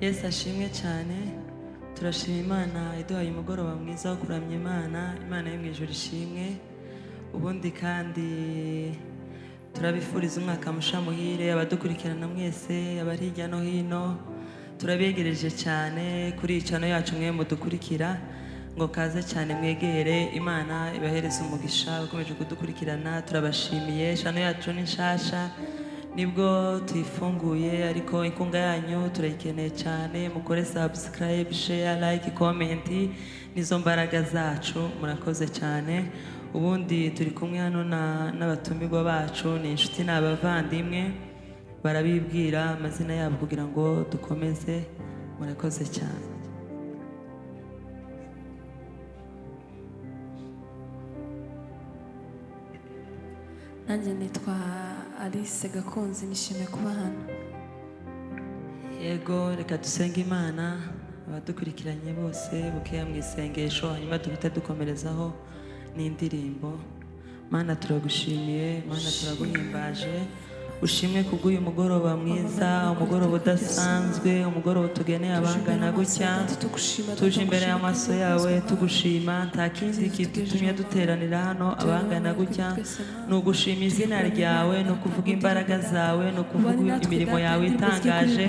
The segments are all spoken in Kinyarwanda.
Yesu ashimwe cyane. Turashima Imana iduhaye umugoroba mwiza wo kuramya Imana yo mu ijuru ishimwe. Ubundi kandi turabifuriza umwaka musha muhire abadukurikirana mwese abari hirya no hino. Turabegereje cyane kuri icano yacu mwe mudukurikira, ngo kaze cyane mwegere. Imana ibahereza umugisha ukomeje kudukurikirana. Turabashimiye. Icano yacu ni nshasha, nibwo tuyifunguye, ariko inkunga yanyu turayikeneye cyane. Mukore subscribe, share, like, comment, nizo mbaraga zacu. Murakoze cyane. Ubundi turi kumwe hano n'abatumirwa bacu, ni inshuti n'abavandimwe, barabibwira amazina yabo kugira ngo dukomeze. Murakoze cyane. Nanjye nitwa Alice Gakunzi, nishimiye kuba hano. Yego, reka dusenge Imana. Abadukurikiranye bose bukeya mu isengesho, hanyuma duhita dukomerezaho n'indirimbo. Mana turagushimiye, Mana turaguhimbaje. Ushimwe kubw'uyu mugoroba mwiza, umugoroba udasanzwe, umugoroba tugeneye abangana gutya. Tuje imbere y'amaso yawe tugushima, nta kindi kidutumye duteranira hano abangana gutya. Ni ugushima izina ryawe, ni ukuvuga imbaraga zawe, ni ukuvuga imirimo yawe itangaje.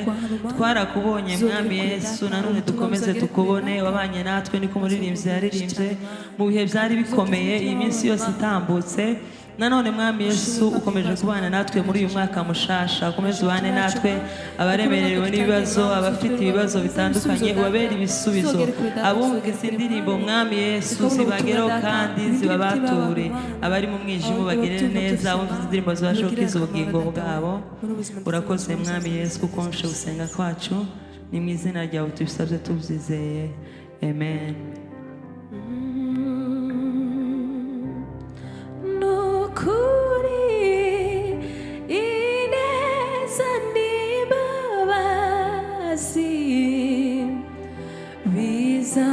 Twarakubonye Mwami Yesu, nanone dukomeze tukubone. Wabanye natwe niko umuririmbyi yaririmbye mu bihe byari bikomeye, iyi minsi yose itambutse. Nanone Mwami Yesu ukomeje kubana natwe muri uyu mwaka mushasha. Ukomeze ubane natwe abaremerewe n'ibibazo, abafite ibibazo bitandukanye, ubabere ibisubizo. Abumva izi ndirimbo Mwami Yesu zibageraho kandi zibabature. Abari mu mwijima bagirire neza, abumva izi ndirimbo zibashe gukiza ubugingo bwabo. Urakoze Mwami Yesu kuko wumvise gusenga kwacu. Ni mu izina ryawe tubisabye tubyizeye. Amen.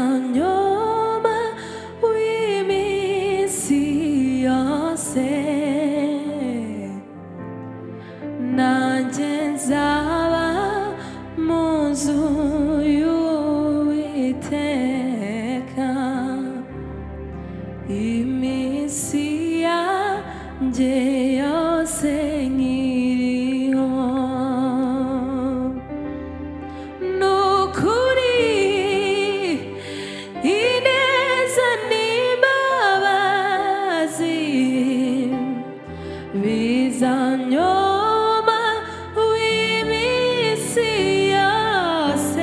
Bizanyoma w'iminsi yose, nanjye nzaba mu nzu y'Uwiteka iminsi yanjye yose nkiriho. Bizanyoma w'iminsi yose,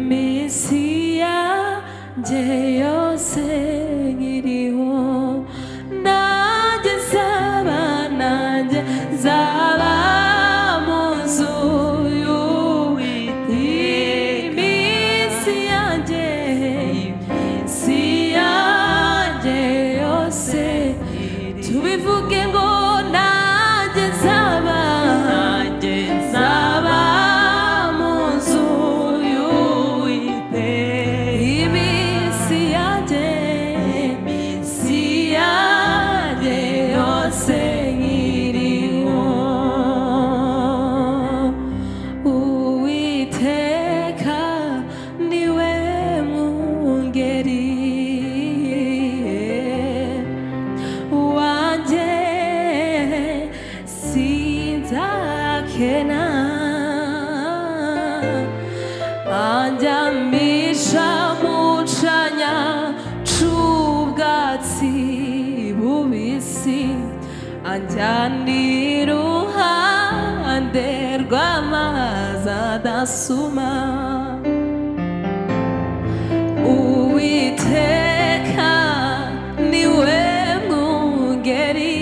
iminsi yanjye yose nkiriho nanjye nzaba mu nzu y'Uwiteka iminsi yanjye yose tubivuge ngo nanjye nzaba mu nzu y'Uwiteka iminsi yanjye yose nkiriho Uwiteka niwe mwungeri wanjye sinzakena anjyamisha mu canya c'ubwatsi bubisi anjyana iruhande rw'amazi adasuma Uwiteka niwe mwungeri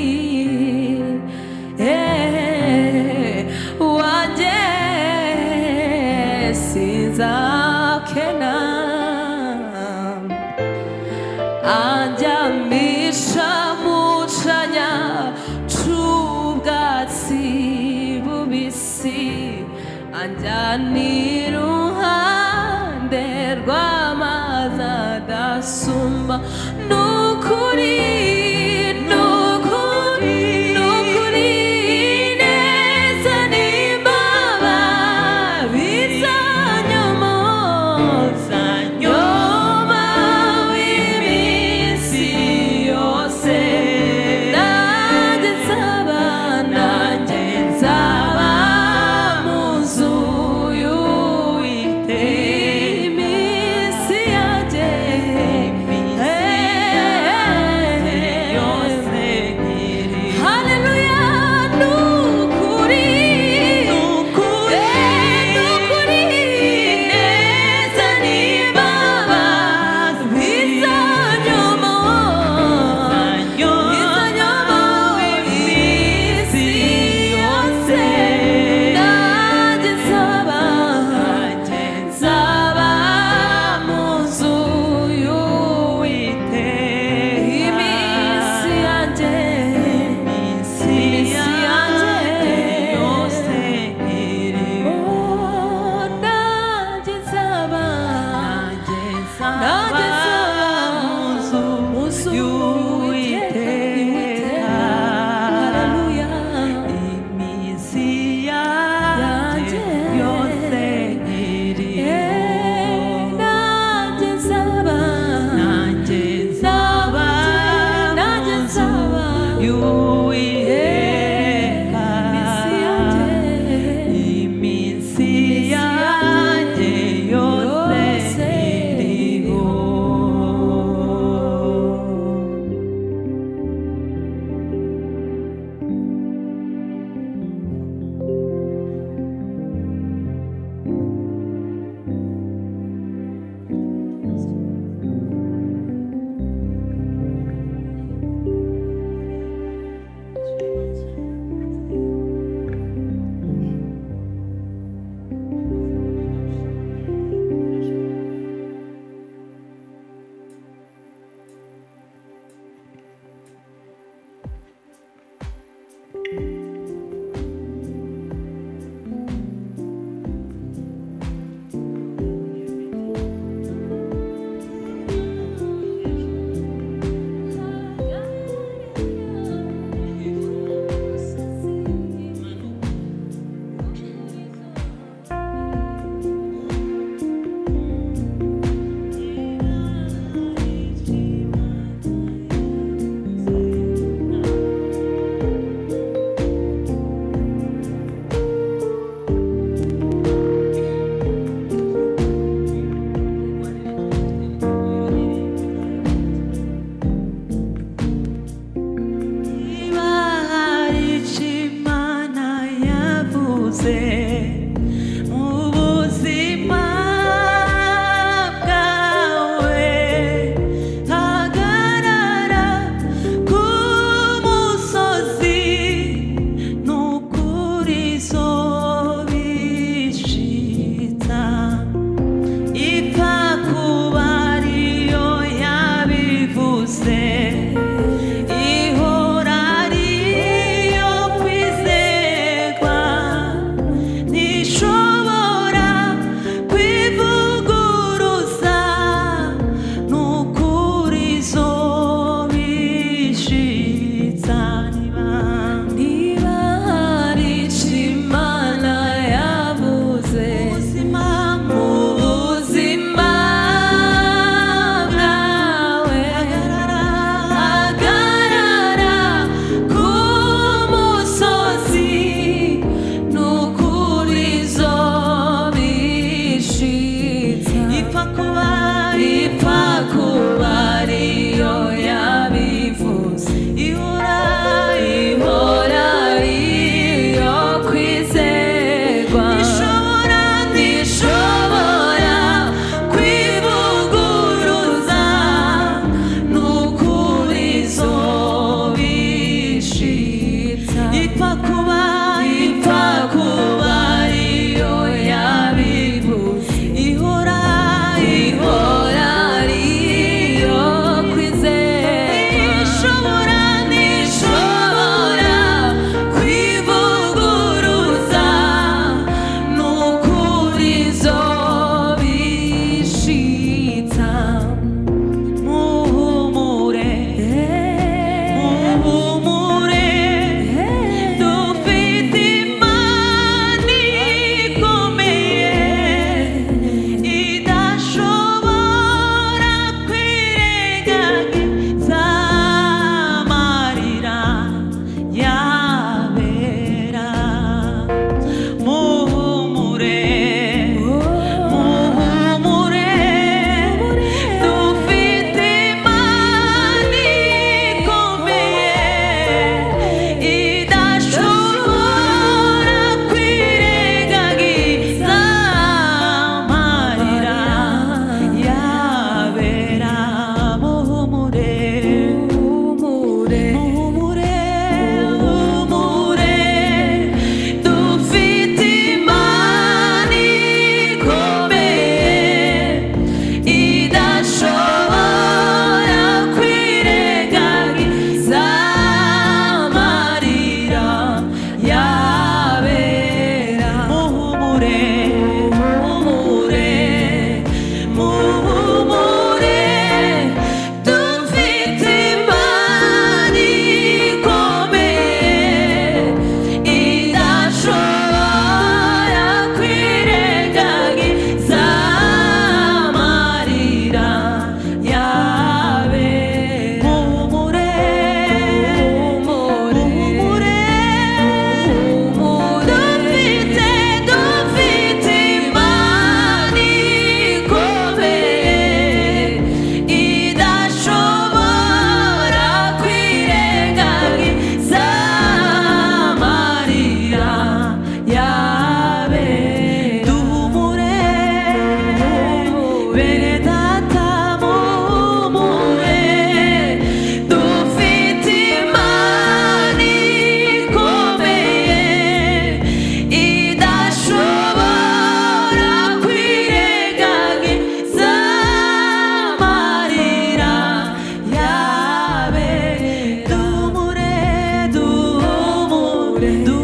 wanjye sinzakena anjyamisha mu canya c'ubwatsi bubisi anjyana iruhande rw'amazi adasumba nukuri neza n'imbabazi bizanyomoza nyuma w'iminsi yose nanjye nzaba mu nzu y'Uwiteka iminsi yanjye kure